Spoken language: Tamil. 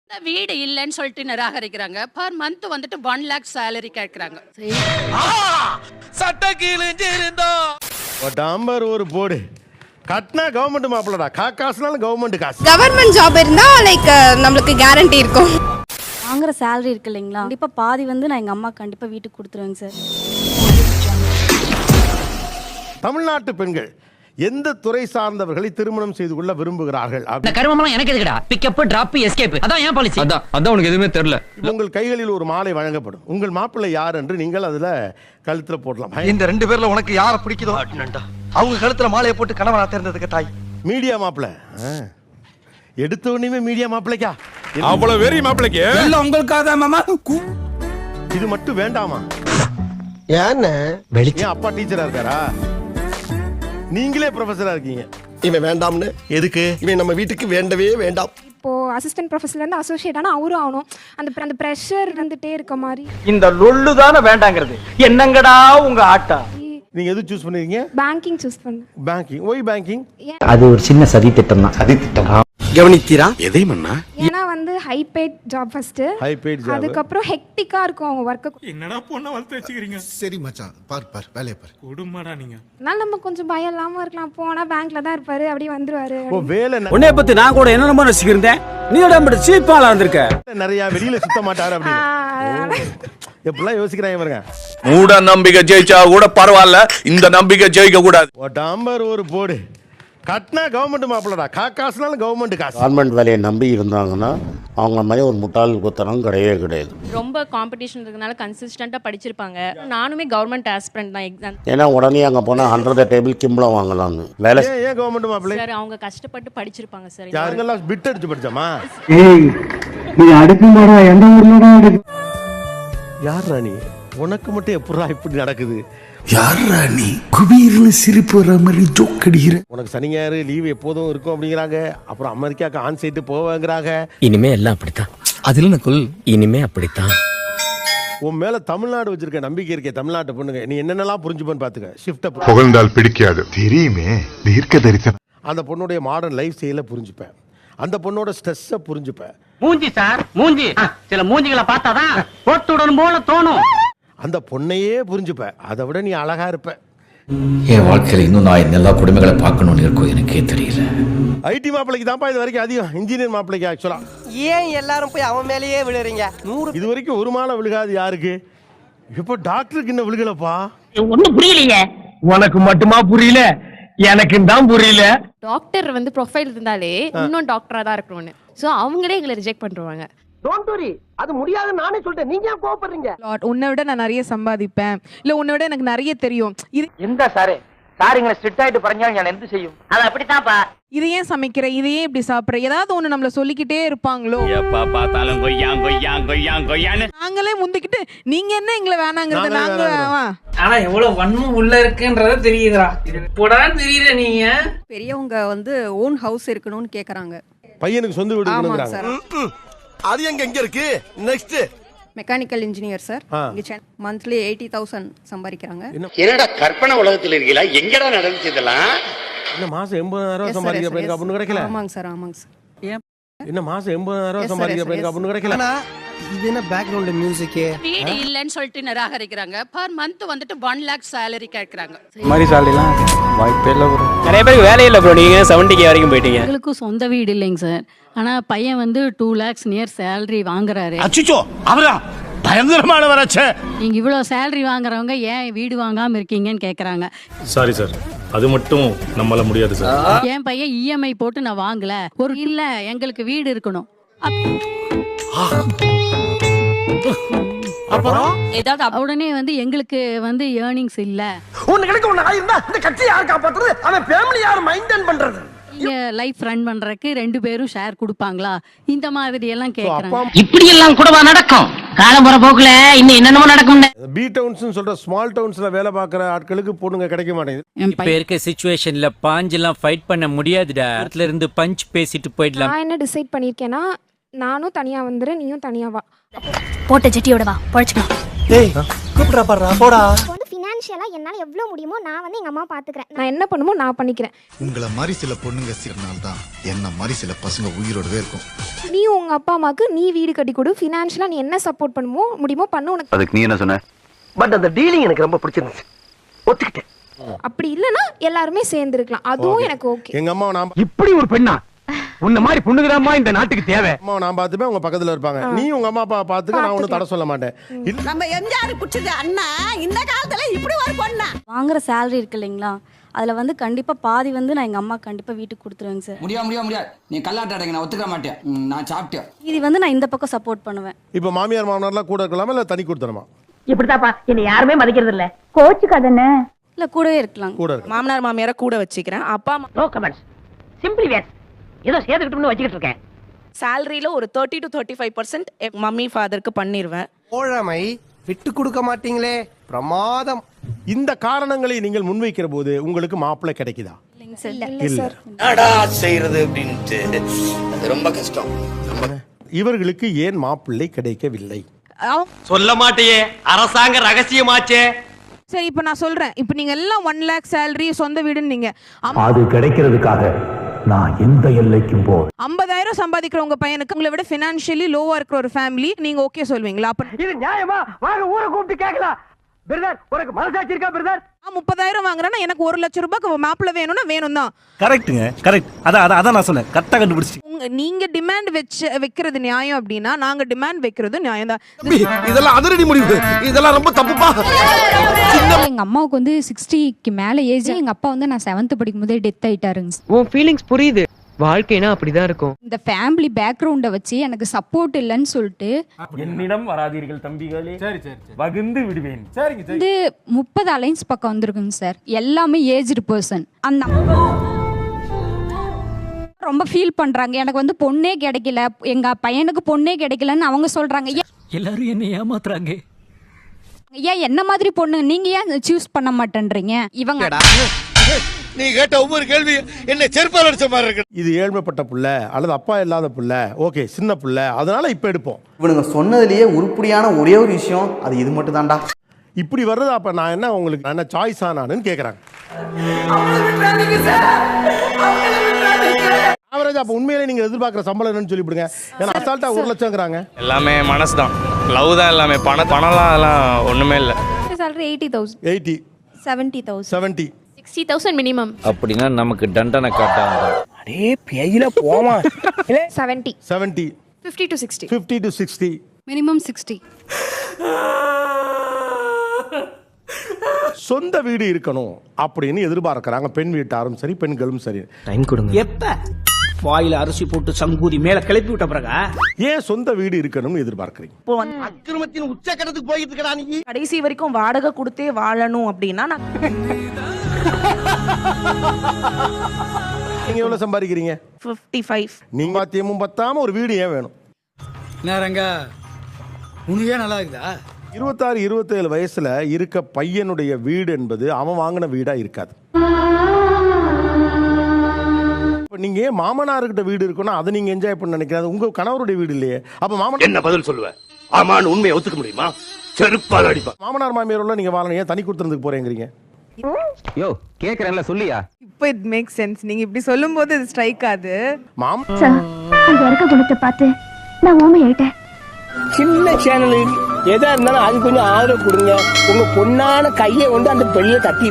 வீடு இல்லைன்னு சொல்லிட்டு நிராகரிக்கிறாங்க. பர் மந்த் வந்துட்டு 1 lakh சேலரி கேட்கறாங்க. சட்ட கீழிஞ்சிருந்தா டாம்பர் ஒரு போடு கட்டினா கவர்மெண்ட் மாப்பிளடா. காசுனாலும் கவர்மெண்ட் காசு. கவர்மெண்ட் ஜாப் இருந்தா லைக் நம்மளுக்கு கேரண்டி இருக்கும். வாங்குற சேலரி இருக்கு இல்லைங்களா, கண்டிப்பா பாதி வந்து நான் எங்க அம்மா கண்டிப்பா வீட்டுக்கு கொடுத்துருவேங்க சார். தமிழ்நாட்டு பெண்கள் எந்த துறை சார்ந்தவர்களை திருமணம் செய்து கொள்ள விரும்புகிறார்கள்? இந்த கருமம்லாம் எனக்கு எதுக்குடா? பிக்கப் டிராப் எஸ்கேப் அதான் ஏன் பாலிசி. அதான் உனக்கு எதுவுமே தெரியல. உங்கள் கைகளில் ஒரு மாலை வழங்கப்படும். உங்கள் மாப்பிள்ளை யார் என்று நீங்கள் அதுல கழுத்துல போடலாம். இந்த 2 பேர்ல உனக்கு யார பிடிக்குதோ அவங்க கழுத்துல மாலையை போட்டு கணவனா தேர்ந்ததுக்கு தாய். மீடியா மாப்பிள்ளை எடுத்த உடனே மீடியா மாப்பிள்ளைக்கா அவ்வளவு வெறி மாப்பிளைக்கு எல்லாம் உங்களுக்காக மாமா. இது மட்டும் வேண்டாமா? ஏன்னு ஏன் அப்பா டீச்சரா இருக்காரா? நீங்களே ப்ரொஃபஸரா இருக்கீங்க. இவன் வேண்டாம்னு எதுக்கு? இவன் நம்ம வீட்டுக்கு வேண்டவே வேண்டாம். இப்போ அசிஸ்டன்ட் ப்ரொஃபஸர்ல இருந்து அசோசியேட் ஆனா அவரும் ஆகணும். அந்த பிரஷர் இருந்துட்டே இருக்க மாதிரி. இந்த லொள்ளு தான வேண்டாங்கிறது. என்னங்கடா உங்க ஆட்டா? நீங்க எது சூஸ் பண்ணிருக்கீங்க? பேங்கிங் சூஸ் பண்ணேன். பேங்கிங். Why banking? அது ஒரு சின்ன சதி திட்டம் தான். கவனித்தீரா? எதை மண்ணா? ஏன்னா வந்து high paid job first, high paid job. அதுக்கப்புறம் ஹெக்டிக்கா இருக்கும் அவங்க வர்க். என்னடா பொண்ணை வளர்த்து வச்சுக்கிறீங்க. சரி மச்சான், பார் வேலைய பார். கொடுமாடா நீங்க. அதனால நம்ம கொஞ்சம் பயம் இல்லாம இருக்கலாம். போனா பேங்க்ல தான் இருப்பாரு, அப்படியே வந்துருவாரு. ஓ வேலை உன்னைய பத்தி நான் கூட என்ன நம்ப நினைச்சிருந்தேன். நீ உடம்பு சீப்பாலா இருந்திருக்க. நிறைய வெளியில சுத்த மாட்டாரு அப்படின்னு எப்படிலாம் யோசிக்கிறாங்க பாருங்க. மூட நம்பிக்கை ஜெயிச்சா கூட பரவாயில்ல, இந்த நம்பிக்கை ஜெயிக்க கூடாது. டாம்பர் ஒரு போடு கட்டினா கவர்மெண்ட் மாப்பிளடா. காசுனாலும் கவர்மெண்ட் காசு. கவர்மெண்ட் வேலையை நம்பி இருந்தாங்கன்னா அவங்க மாதிரி ஒரு முட்டாள் குத்தனம் கிடையவே கிடையாது. ரொம்ப காம்படிஷன் இருக்கனால கன்சிஸ்டண்டா படிச்சிருப்பாங்க. நானுமே கவர்மெண்ட் ஆஸ்பிரண்ட் தான் எக்ஸாம். ஏன்னா உடனே அங்கே போனால் 100 டேபிள் கிம்பளம் வாங்கலாம்னு வேலை. ஏன் கவர்மெண்ட் மாப்பிள்ளை? சார் அவங்க கஷ்டப்பட்டு படிச்சிருப்பாங்க சார். யாருங்கெல்லாம் பிட் அடிச்சு படிச்சாமா? யார் ராணி? உனக்கு மட்டும் எப்படா இப்படி நடக்குது? யார் ராணி? குபீர்னு சிரிப்பு வர மாதிரி ஜோக் அடிக்கிற. உனக்கு சனி ஞாயிறு லீவ் எப்போதும் இருக்கும் அப்படிங்கிறாங்க. அப்புறம் அமெரிக்காவுக்கு ஆன் சைட்டு போவாங்கிறாங்க. இனிமே எல்லாம் அப்படித்தான். அதுல நக்குல் இனிமே அப்படித்தான். உன் மேல தமிழ்நாடு வச்சிருக்க நம்பிக்கை இருக்கே. தமிழ்நாட்டை பொண்ணுங்க நீ என்னென்னலாம் புரிஞ்சுப்பன்னு பாத்துக்க. ஷிஃப்ட புகழ்ந்தால் பிடிக்காது தெரியுமே. தீர்க்க தரிசனம். அந்த பொண்ணுடைய மாடர்ன் லைஃப் ஸ்டைல புரிஞ்சுப்பேன். அந்த பொண்ணோட ஸ்ட்ரெஸ்ஸை புரிஞ்சுப்பேன். மூஞ்சி சார் மூஞ்சி. சில மூஞ்சிகளை பார்த்தாதான் போட்டுடன் போல தோணும். அந்த பொண்ணையே புரிஞ்சுப்ப. அதை விட நீ அழகா இருப்ப. என் வாழ்க்கையில இன்னும் நான் எல்லா குடும்பங்களை பார்க்கணும்னு இருக்கும் எனக்கே தெரியல. ஐடி மாப்பிளைக்கு தான்ப்பா இது வரைக்கும் அதிகம். இன்ஜினியர் மாப்பிளைக்கு ஆக்சுவலா ஏன் எல்லாரும் போய் அவன் மேலேயே விழுறீங்க? இது வரைக்கும் ஒரு மாலை விழுகாது யாருக்கு. இப்போ டாக்டருக்கு இன்னும் விழுகலப்பா. ஒண்ணும் புரியலையே. உனக்கு மட்டுமா புரியல? எனக்கு தான் புரியல. டாக்டர் வந்து ப்ரொஃபைல் இருந்தாலே இன்னும் டாக்டரா தான் இருக்கணும்னு. சோ அவங்களே எங்களை ரிஜெக்ட் பண்றாங்க. டோன்ட் வரி, அது முடியாது நானே சொல்லிட்டேன். நீங்க ஏன் கோவப்படுறீங்க? உன்னை விட நான் நிறைய சம்பாதிப்பேன், இல்ல உன்னை விட எனக்கு நிறைய தெரியும். எந்த சாரே சாரிங்களை ஸ்ட்ரிக்ட் ஆயிட்டு பறஞ்சாலும் நான் என்ன செய்யும்? அது அப்படித்தான்ப்பா. இது ஏன் சமைக்கிற, இது ஏன் இப்படி சாப்பிடுற, ஏதாவது ஒண்ணு நம்மள சொல்லிக்கிட்டே இருப்பாங்களோ. எப்ப பார்த்தாலும் கொய்யான்னு நாங்களே முந்திக்கிட்டு நீங்க என்ன எங்களை வேணாங்கிறது. நாங்க ஆனா எவ்வளவு வன்மம் உள்ள இருக்குன்றத தெரியுதுடா. இப்போடா தெரியல. நீங்க பெரியவங்க வந்து ஓன் ஹவுஸ் இருக்கணும்னு கேக்குறாங்க. பையனுக்கு சொந்த வீடு வேணும்ங்கறாங்க. அது எங்க இருக்கு? Next mechanical engineer sir. Monthly 80,000 சம்பாதிக்கிறாங்க. என்னடா கற்பனை உலகத்தில் இருக்கீங்களா? எங்கடா நடந்துச்சு இதெல்லாம்? என்ன மாசம் 80,000 சம்பாதிக்கிற பையனுக்கு அப்படி கிடைக்கல? ஆமாங்க சார், ஆமாங்க சார். என்ன மாசம் 80,000 சம்பாதிக்கிற பையனுக்கு அப்படி கிடைக்கல? இது என்ன பேக்ரவுண்ட் மியூசிக்? வீடு இல்லைன்னு சொல்லிட்டு நிராகரிக்கிறாங்க. பர் மந்த் வந்துட்டு 1 lakh சேலரி கேட்கறாங்க. மாதிரி சாலிலாம் வாய்ப்பே இல்ல ப்ரோ. நிறைய பேருக்கு வேலை இல்ல ப்ரோ. நீங்க 70K வரைக்கும் போயிட்டீங்க. எங்களுக்கும் சொந்த வீடு இல்லைங்க சார். ஆனா பையன் வந்து 2 lakhs நியர் சேலரி வாங்குறாரு. அச்சிச்சோ அவரா பயங்கரமான வரச்சே. நீங்க இவ்வளவு சேலரி வாங்குறவங்க ஏன் வீடு வாங்காம இருக்கீங்கன்னு கேக்குறாங்க. சாரி சார், அது மட்டும் நம்மளால முடியாது சார். என் பையன் இஎம்ஐ போட்டு நான் வாங்கல. ஒரு இல்ல எங்களுக்கு வீடு இருக்கணும். அப்புறம் ஏதாவது உடனே வந்து எங்களுக்கு வந்து ஏர்னிங்ஸ் இல்ல. ஒன்னு கிடைக்க ஒன்னு ஆயிருந்தா இந்த கட்சி யார் காப்பாத்துறது? அவன் ஃபேமிலி யார் மெயின்டைன் பண்றது? நீங்க லைஃப் ரன் பண்றதுக்கு 2 பேரும் ஷேர் கொடுப்பாங்களா? இந்த மாதிரி எல்லாம் கேக்குறாங்க. இப்படி எல்லாம் கூடவா நடக்கும்? காலம் போற போக்குல இன்னும் என்னென்னமோ நடக்கும். பி டவுன்ஸ் சொல்ற ஸ்மால் டவுன்ஸ்ல வேலை பார்க்குற ஆட்களுக்கு பொண்ணுங்க கிடைக்க மாட்டேங்குது. இப்ப இருக்க சிச்சுவேஷன்ல பாஞ்செல்லாம் ஃபைட் பண்ண முடியாதுடா. இடத்துல இருந்து பஞ்ச் பேசிட்டு போயிடலாம். நான் என்ன டிசைட் பண்ணிருக்கேன்னா, நானும் தனியா வந்துறேன், நீயும் தனியா வா. போட்ட ஜெட்டியோட வா பொழைச்சுக்கலாம். டேய் கூப்பிடுறா பாறா போடா. ஃபினான்ஷியலாக என்னால் எவ்வளோ முடியுமோ நான் வந்து எங்கள் அம்மா பார்த்துக்கிறேன். நான் என்ன பண்ணுமோ நான் பண்ணிக்கிறேன். உங்களை மாதிரி சில பொண்ணுங்க சிறனால தான் என்ன மாதிரி சில பசங்க உயிரோடவே இருக்கும். நீ உங்கள் அப்பா அம்மாவுக்கு நீ வீடு கட்டி கொடு, ஃபினான்ஷியலாக நீ என்ன சப்போர்ட் முடியுமோ பண்ணு. உனக்கு அதுக்கு நீ என்ன சொன்ன? பட் அந்த டீலிங் எனக்கு ரொம்ப பிடிச்சிருந்துச்சு, ஒத்துக்கிட்டேன். அப்படி இல்லைன்னா எல்லாருமே சேர்ந்துருக்கலாம், அதுவும் எனக்கு ஓகே. எங்க அம்மா நான் இப்படி ஒரு பெண்ணா உன்ன மாதிரி பொண்ணுங்கதாம்மா இந்த நாட்டுக்கு தேவை. அம்மா நான் பார்த்துப்பேன், உங்க பக்கத்துல இருப்பாங்க. நீ உங்க அம்மா அப்பா பார்த்துக்க, நான் ஒன்றும் தடை சொல்ல மாட்டேன். நம்ம எம்ஜிஆர் குடிச்சது அண்ணா இந்த காலத்துல இப்படி ஒரு பொண்ணா? வாங்குற சேலரி இருக்கு இல்லைங்களா, அதுல வந்து கண்டிப்பா பாதி வந்து நான் எங்க அம்மா கண்டிப்பா வீட்டுக்கு கொடுத்துருவேங்க சார். முடியாது நீ கல்லாட்டாடங்க, நான் ஒத்துக்க மாட்டேன், நான் சாப்பிட்டேன். இது வந்து நான் இந்த பக்கம் சப்போர்ட் பண்ணுவேன். இப்ப மாமியார் மாமனார்லாம் கூட இருக்கலாமா இல்ல தனி கொடுத்துருமா? இப்படிதாப்பா என்ன யாருமே மதிக்கிறது இல்ல. கோச்சுக்காதன்னு இல்ல கூடவே இருக்கலாம். கூட இருக்கு. மாமனார் மாமியார கூட வச்சுக்கிறேன். அப்பா அம்மா நோ கமெண்ட்ஸ், சிம்பிளி வேஸ் ஏதோ சேர்த்துக்கிட்டோம்னு வச்சுக்கிட்டு இருக்கேன். சேலரியில ஒரு 30 to 35% மம்மி ஃபாதருக்கு பண்ணிடுவேன். தோழமை விட்டு கொடுக்க மாட்டீங்களே, பிரமாதம். இந்த காரணங்களை நீங்கள் முன்வைக்கிற போது உங்களுக்கு மாப்பிள்ளை கிடைக்குதா? இல்ல. செய்யறது அப்படின்ட்டு அது ரொம்ப கஷ்டம். இவர்களுக்கு ஏன் மாப்பிள்ளை கிடைக்கவில்லை? சொல்ல மாட்டேயே, அரசாங்க ரகசியமாச்சே. சரி, இப்ப நான் சொல்றேன். இப்ப நீங்க எல்லாம் 1 lakh சேலரி சொந்த வீடுன்னு நீங்க அது கிடைக்கிறதுக்காக நான் எந்த எல்லைக்கும் போ. 50,000 சம்பாதிக்கிற உங்க பையனுக்கு உங்களை விட பினான்சியலி லோவா இருக்கிற ஒரு ஃபேமிலி நீங்க ஓகே சொல்வீங்களா? அப்ப இது நியாயமா? வாங்க ஊரை கூப்பிட்டு கேட்கலாம். பிரதர் உனக்கு மனசாட்சி இருக்கா பிரதர்? 30,000 வாங்குறேன்னா எனக்கு 1 லட்சம் ரூபாய்க்கு மாப்பிள்ளை வேணும்னா வேணும் தான். கரெக்ட்டுங்க, கரெக்ட். அதான் நான் சொன்னேன், கரெக்டா கண்டுபிடிச்சி. நீங்க டிமாண்ட் வைக்கிறது நியாயம் அப்படின்னா நாங்க டிமாண்ட் வைக்கிறது நியாயம் தான். இதெல்லாம் அதிரடி முடிவு, இதெல்லாம் ரொம்ப தப்புப்பா. எங்க அம்மாவுக்கு வந்து 60க்கு மேல ஏஜ். எங்க அப்பா வந்து நான் 7th படிக்கும் போதே டெத் ஆயிட்டாருங்க. உன் ஃபீலிங்ஸ் புரியுது, வாழ்க்கைனா அப்படிதான் இருக்கும். இந்த ஃபேமிலி பேக்ரவுண்ட வச்சு எனக்கு சப்போர்ட் இல்லைன்னு சொல்லிட்டு என்னிடம் வராதீர்கள் தம்பிகளே, சரி வகுந்து விடுவேன். சரிங்க. வந்து 30 அலைன்ஸ் பக்கம் வந்திருக்குங்க சார். எல்லாமே ஏஜ்டு பர்சன். அந்த ரொம்ப ஃபீல் பண்றாங்க, எனக்கு வந்து பொண்ணே கிடைக்கல, எங்க பையனுக்கு பொண்ணே கிடைக்கலன்னு அவங்க சொல்றாங்க. எல்லாரும் என்ன ஏமாத்துறாங்க. ஏன் என்ன மாதிரி பொண்ணு நீங்க ஏன் சூஸ் பண்ண மாட்டேன்றீங்க? இவங்க நீ கேட்ட ஒவ்வொரு கேள்வி என்ன செருப்பால் அடிச்ச மாதிரி இருக்கு. இது ஏழ்மைப்பட்ட புள்ள அல்லது அப்பா இல்லாத புள்ள, ஓகே சின்ன புள்ள, அதனால இப்ப எடுப்போம். இவனுங்க சொன்னதுலயே உருப்படியான ஒரே ஒரு விஷயம் அது இது மட்டும் தான்டா. இப்படி வர்றது அப்ப நான் என்ன உங்களுக்கு என்ன சாய்ஸ் ஆனான்னு கேக்குறாங்க. ஆவரேஜ் அப்ப உண்மையிலே நீங்க எதிர்பார்க்கிற சம்பளம் என்னன்னு சொல்லிவிடுங்க. ஏன்னா அசால்ட்டா 1 லட்சம்ங்கறாங்க. எல்லாமே மனசுதான், லவ் தான் எல்லாமே. பணம்லாம் அதெல்லாம் ஒண்ணுமே இல்ல. Salary 80,000 80 70,000 70 60,000 minimum. அப்படின்னா நமக்கு தண்டனை காட்டாங்க. அடே பேயில போமா. 70 70 50 to 60 50 to 60 மினிமம் 60. சொந்த வீடு இருக்கணும் அப்படின்னு எதிர்பார்க்கறாங்க பெண் வீட்டாரும் சரி பெண்களும் சரி. டைம் கொடுங்க. எப்ப வாயில அரிசி போட்டு சங்கூதி மேல கிளப்பி விட்ட பிறகா ஏன் சொந்த வீடு இருக்கணும்னு எதிர்பார்க்கறீங்க? அக்கிரமத்தின் உச்சக்கட்டத்துக்கு போயிட்டு இருக்கடா நீ. கடைசி வரைக்கும் வாடகை கொடுத்தே வாழணும் அப்படின்னா நீங்க எவ்வளவு சம்பாதிக்கிறீங்க? 55. நீங்க பாத்தியமும் பத்தாம ஒரு வீடு ஏன் வேணும்? நேரங்க உனக்கே நல்லா இருக்குதா? 26 27 வயசுல இருக்க பையனுடைய வீடு என்பது அவன் வாங்கின வீடா இருக்காது. நீங்க ஏன் மாமனார்கிட்ட வீடு இருக்குன்னா அதை நீங்க என்ஜாய் பண்ண நினைக்கிறது உங்க கணவருடைய வீடு இல்லையே. அப்ப மாமனார் என்ன பதில் சொல்லுவ? ஆமான்னு உண்மையை ஒத்துக்க முடியுமா? செருப்பால் அடிப்பா. மாமனார் மாமியாரோட நீங்க வாழணும், ஏன் தனி கொடுத்துறதுக்கு போறேங்கிறீங்க? யோ கேக்குறேன்ல சொல்லியா. இப்போ இட் மேக் சென்ஸ். நீங்க இப்படி சொல்லும்போது இது ஸ்ட்ரைக் ஆகுது. அங்க இருக்க குணத்தை பார்த்து நான் ஓமை ஆயிட்டேன். சின்ன சேனல் எதா இருந்தாலும் அது கொஞ்சம் ஆதரவு கொடுங்க. உங்க பொண்ணான கையை கொண்டு அந்த பெரிய தட்டி